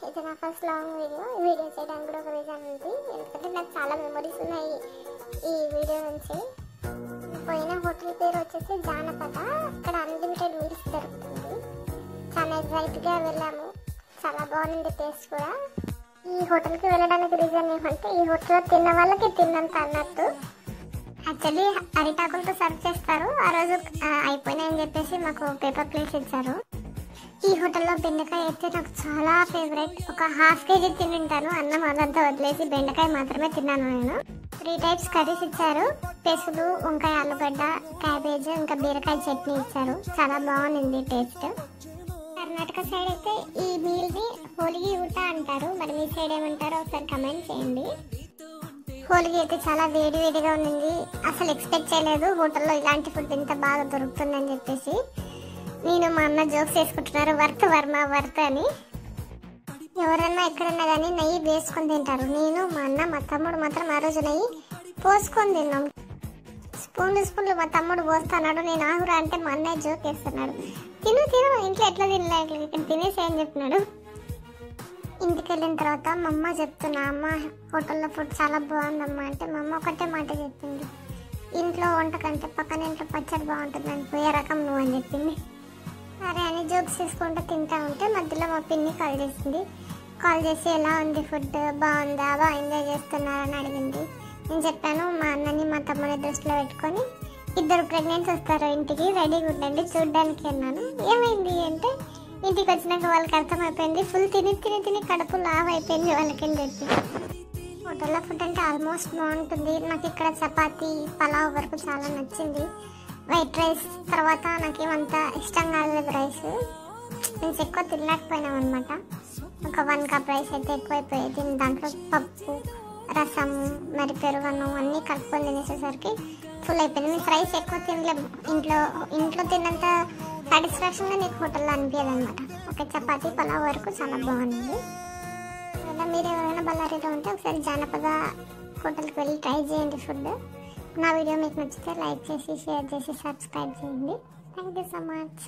ఇది నా first long video చేయడానికి కూడా ఒక రీజన్ ఉంది. ఎందుకంటే నాకు చాలా మెమరీస్ ఉన్నాయి ఈ వీడియో నుంచి. పోయిన హోటల్ పేరు వచ్చేసి జానపద. అక్కడ అన్లిమిటెడ్ మీల్స్ దొరుకుతుంది. చాలా ఎగ్జైట్గా వెళ్ళాము. చాలా బాగుంది టేస్ట్ కూడా. ఈ హోటల్కి వెళ్ళడానికి రీజన్ ఏమంటే ఈ హోటల్లో తిన్న వాళ్ళకి తిన్నంత అన్నట్టు. యాక్చువల్లీ అరిటాకులతో సర్వ్ చేస్తారు. ఆ రోజు అయిపోయినాయని చెప్పేసి మాకు పేపర్ ప్లేట్స్ ఇచ్చారు. ఈ హోటల్లో బెండకాయ అయితే నాకు చాలా ఫేవరెట్. ఒక ½ కేజీ తింటాను. అన్నం అదంతా వదిలేసి బెండకాయ మాత్రమే తిన్నాను నేను. 3 టైప్స్ కర్రీస్ ఇచ్చారు. పెసులు, వంకాయ, ఆలుగడ్డ, క్యాబేజ్, ఇంకా బీరకాయ చట్నీ ఇచ్చారు. చాలా బాగుంది టేస్ట్. కర్ణాటక సైడ్ అయితే ఈ మీల్ని హోలిగి ఊట అంటారు. మరి మీ సైడ్ ఏమంటారో ఒకసారి కమెంట్ చేయండి. హోలిగి అయితే చాలా వేడి వేడిగా ఉంది. అసలు ఎక్స్పెక్ట్ చేయలేదు హోటల్లో ఇలాంటి ఫుడ్ ఇంత బాగా దొరుకుతుందని చెప్పేసి. నేను మా అన్న జోక్స్ వేసుకుంటున్నారు, వర్త్ వర్మ వర్త్ అని. ఎవరన్నా ఎక్కడన్నా కానీ నెయ్యి వేసుకొని తింటారు. నేను, మా అన్న, మా తమ్ముడు మాత్రం ఆ రోజు నెయ్యి పోసుకొని తిన్నాం. స్పూన్లు మా తమ్ముడు పోస్తున్నాడు. నేను ఆహురా అంటే మా అన్నయ్య జోక్ వేస్తున్నాడు. తిను ఇంట్లో ఎట్లా తినలేదు, ఇక్కడ తినేసి అని చెప్పినాడు. ఇంటికి వెళ్ళిన తర్వాత మా అమ్మ చెప్తున్నా, అమ్మ హోటల్లో ఫుడ్ చాలా బాగుందమ్మా అంటే మా అమ్మ ఒకటే మాట చెప్పింది, ఇంట్లో వంట కంటే పక్కన ఇంట్లో పచ్చడి బాగుంటుంది అని. పోయే రకం నువ్వు అని చెప్పింది. సరే అని జోక్స్ చేసుకుంటూ తింటా ఉంటే మధ్యలో మా పిన్ని కాల్ చేసింది. కాల్ చేసి ఎలా ఉంది ఫుడ్, బాగుందా, బాగా ఎంజాయ్ చేస్తున్నారని అడిగింది. నేను చెప్పాను మా అన్నని మా తమ్ముని దృష్టిలో పెట్టుకొని 2 ప్రెగ్నెంట్స్ వస్తారు ఇంటికి, రెడీగా ఉండండి చూడ్డానికి అన్నాను. ఏమైంది అంటే ఇంటికి వచ్చినాక వాళ్ళకి అర్థమైపోయింది. ఫుల్ తిని కడుపు లావ్ అయిపోయింది వాళ్ళకి అని చెప్పి. హోటల్లో ఫుడ్ అంటే ఆల్మోస్ట్ బాగుంటుంది. నాకు ఇక్కడ చపాతీ, పలావ్ వరకు చాలా నచ్చింది. వైట్ రైస్ తర్వాత నాకేమంత ఇష్టం కాలేదు రైస్. మేము ఎక్కువ తినలేకపోయినాం అనమాట. ఒక 1 కప్ రైస్ అయితే ఎక్కువైపోయేది. దాంట్లో పప్పు, రసం, మరి పెరుగన్నం అన్నీ కలుపుకొని తినేసేసరికి ఫుల్ అయిపోయింది. మీకు రైస్ ఎక్కువ తినలేము. ఇంట్లో తిన్నంత సాటిస్ఫాక్షన్గా నీకు హోటల్లో అనిపించదు అనమాట. ఒక చపాతీ, పలావ్ వరకు చాలా బాగుంది. అలా మీరు ఎవరైనా బళ్ళారిలో ఉంటే ఒకసారి జానపద హోటల్కి వెళ్ళి ట్రై చేయండి ఫుడ్. నా వీడియో మీకు నచ్చితే లైక్ చేసి, షేర్ చేసి, సబ్స్క్రైబ్ చేయండి. Thank you so much.